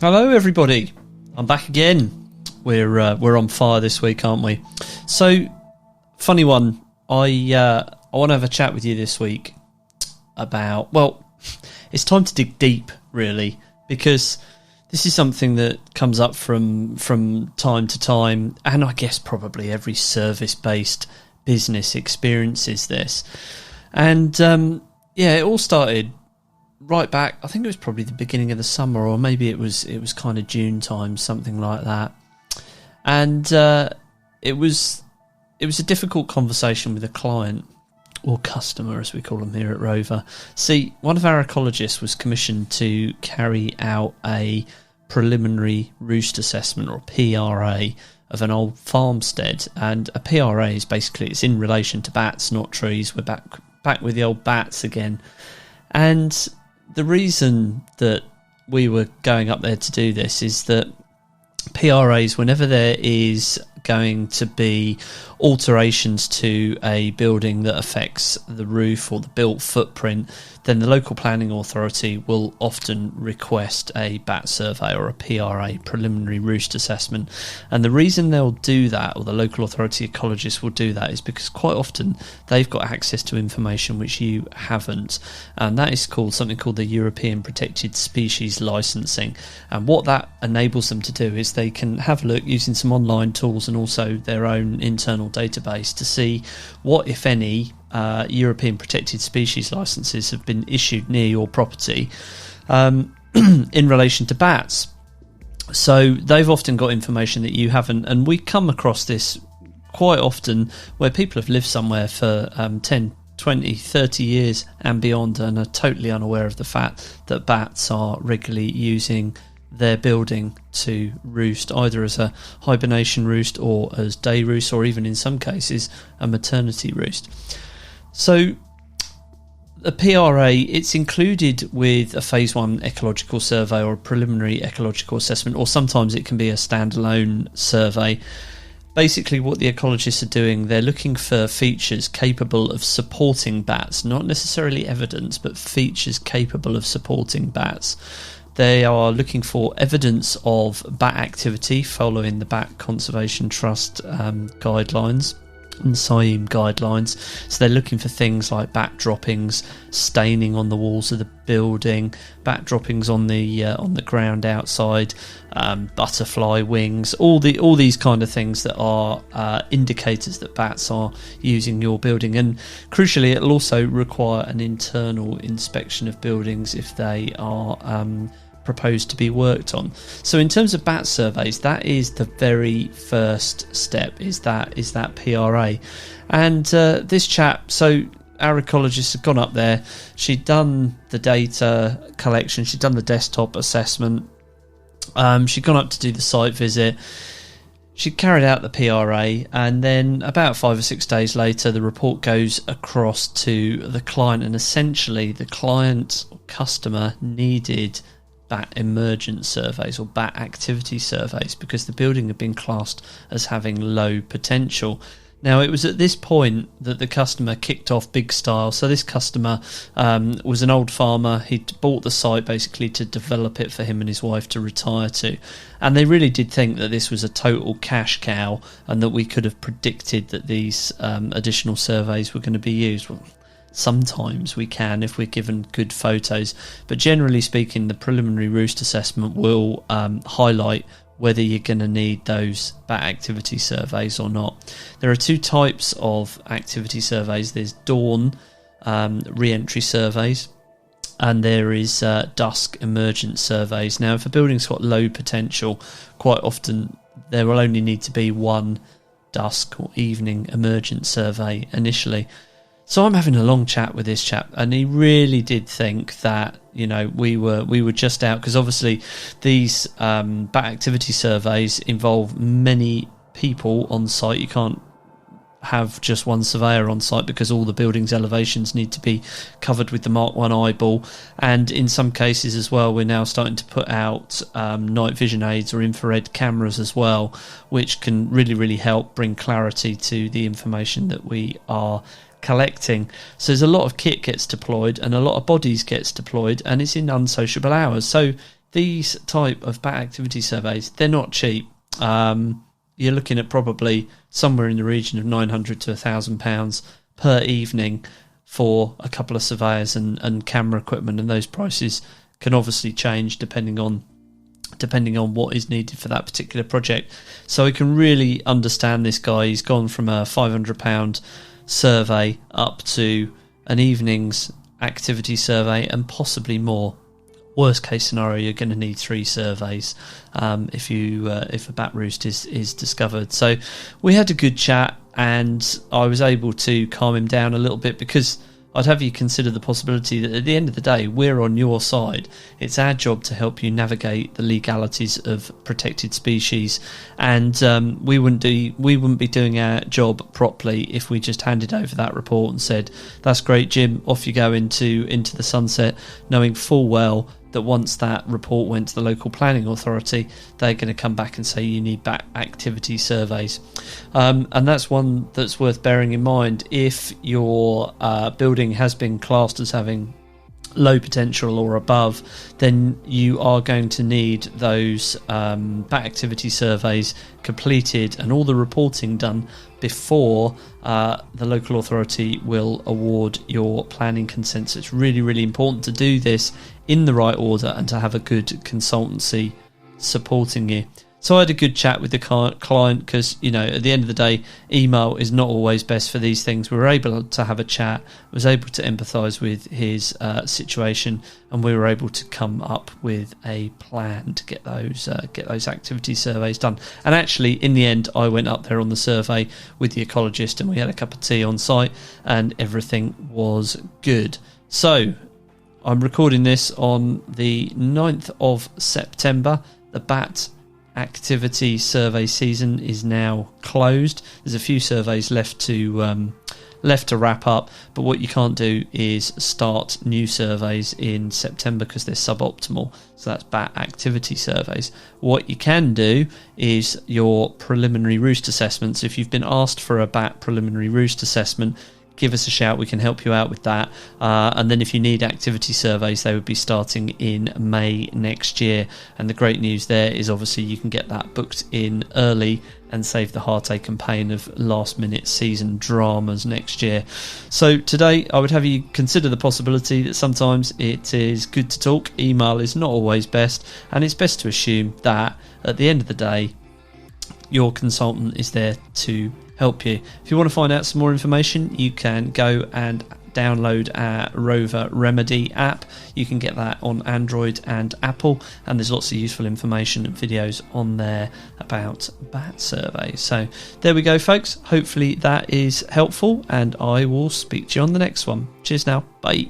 Hello, everybody. I'm back again. We're on fire this week, aren't we? So, funny one. I want to have a chat with you this week about. Well, it's time to dig deep, really, because this is something that comes up from time to time, and I guess probably every service-based business experiences this. And it all started right back, I think it was probably the beginning of the summer, or maybe it was kind of June time, something like that. And it was a difficult conversation with a client, or customer as we call them here at ROAVR. See, one of our ecologists was commissioned to carry out a preliminary roost assessment, or PRA, of an old farmstead. And a PRA is basically, it's in relation to bats, not trees. We're back with the old bats again. And the reason that we were going up there to do this is that PRAs, whenever there is going to be alterations to a building that affects the roof or the built footprint, then the local planning authority will often request a bat survey or a PRA, preliminary roost assessment. And the reason they'll do that, or the local authority ecologist will do that, is because quite often they've got access to information which you haven't, and that is something called the European Protected Species Licensing. And what that enables them to do is they can have a look using some online tools and also their own internal database to see what, if any, European Protected Species licenses have been issued near your property in relation to bats. So they've often got information that you haven't, and we come across this quite often where people have lived somewhere for 10, 20, 30 years and beyond and are totally unaware of the fact that bats are regularly using their building to roost, either as a hibernation roost or as day roost, or even in some cases a maternity roost. So a PRA, it's included with a phase 1 ecological survey or a preliminary ecological assessment, or sometimes it can be a standalone survey. Basically what the ecologists are doing, they're looking for features capable of supporting bats, not necessarily evidence, but features capable of supporting bats. They are looking for evidence of bat activity following the Bat Conservation Trust guidelines and SIEM guidelines. So they're looking for things like bat droppings, staining on the walls of the building, bat droppings on the ground outside, butterfly wings, all these kind of things that are indicators that bats are using your building. And crucially, it'll also require an internal inspection of buildings if they are proposed to be worked on. So in terms of bat surveys, that is the very first step, is that PRA. And this chap, so our ecologist had gone up there, she'd done the data collection, she'd done the desktop assessment, she'd gone up to do the site visit, she carried out the PRA, and then about 5 or 6 days later the report goes across to the client, and essentially the client or customer needed bat emergence surveys or bat activity surveys because the building had been classed as having low potential. Now, it was at this point that the customer kicked off big style. So this customer was an old farmer. He'd bought the site basically to develop it for him and his wife to retire to. And they really did think that this was a total cash cow and that we could have predicted that these additional surveys were going to be used. Well, sometimes we can if we're given good photos, but generally speaking, the preliminary roost assessment will highlight whether you're going to need those bat activity surveys or not. There are two types of activity surveys. There's dawn re-entry surveys, and there is dusk emergent surveys. Now, if a building's got low potential, quite often there will only need to be one dusk or evening emergent survey initially. So I'm having a long chat with this chap, and he really did think that, you know, we were just out, because obviously these bat activity surveys involve many people on site. You can't have just one surveyor on site because all the building's elevations need to be covered with the Mark 1 eyeball, and in some cases as well we're now starting to put out night vision aids or infrared cameras as well, which can really help bring clarity to the information that we are collecting. So there's a lot of kit gets deployed and a lot of bodies gets deployed, and it's in unsociable hours. So these type of bat activity surveys, they're not cheap. You're looking at probably somewhere in the region of £900 to £1,000 per evening for a couple of surveyors and camera equipment, and those prices can obviously change depending on what is needed for that particular project. So I can really understand this guy. He's gone from a £500 survey up to an evening's activity survey and possibly more. Worst case scenario, you're going to need 3 surveys if a bat roost is discovered. So we had a good chat, and I was able to calm him down a little bit, because I'd have you consider the possibility that at the end of the day, we're on your side. It's our job to help you navigate the legalities of protected species, and we wouldn't be doing our job properly if we just handed over that report and said, "That's great, Jim. Off you go into the sunset," knowing full well that once that report went to the local planning authority, they're going to come back and say you need bat activity surveys. And that's one that's worth bearing in mind. If your building has been classed as having low potential or above, then you are going to need those bat activity surveys completed and all the reporting done before the local authority will award your planning consent. So it's really, really important to do this in the right order and to have a good consultancy supporting you. So I had a good chat with the client, because, you know, at the end of the day, email is not always best for these things. We were able to have a chat, was able to empathise with his situation, and we were able to come up with a plan to get those activity surveys done. And actually, in the end, I went up there on the survey with the ecologist, and we had a cup of tea on site, and everything was good. So I'm recording this on the 9th of September. The bat activity survey season is now closed. There's a few surveys left to wrap up, but what you can't do is start new surveys in September because they're suboptimal. So that's bat activity surveys. What you can do is your preliminary roost assessments. If you've been asked for a bat preliminary roost assessment, give us a shout, we can help you out with that. And then if you need activity surveys, they would be starting in May next year. And the great news there is obviously you can get that booked in early and save the heartache and pain of last minute season dramas next year. So today I would have you consider the possibility that sometimes it is good to talk. Email is not always best, and it's best to assume that at the end of the day your consultant is there to help you. If you want to find out some more information, you can go and download our ROAVR Remedy app. You can get that on Android and Apple, and there's lots of useful information and videos on there about bat surveys. So there we go, folks. Hopefully that is helpful, and I will speak to you on the next one. Cheers now. Bye.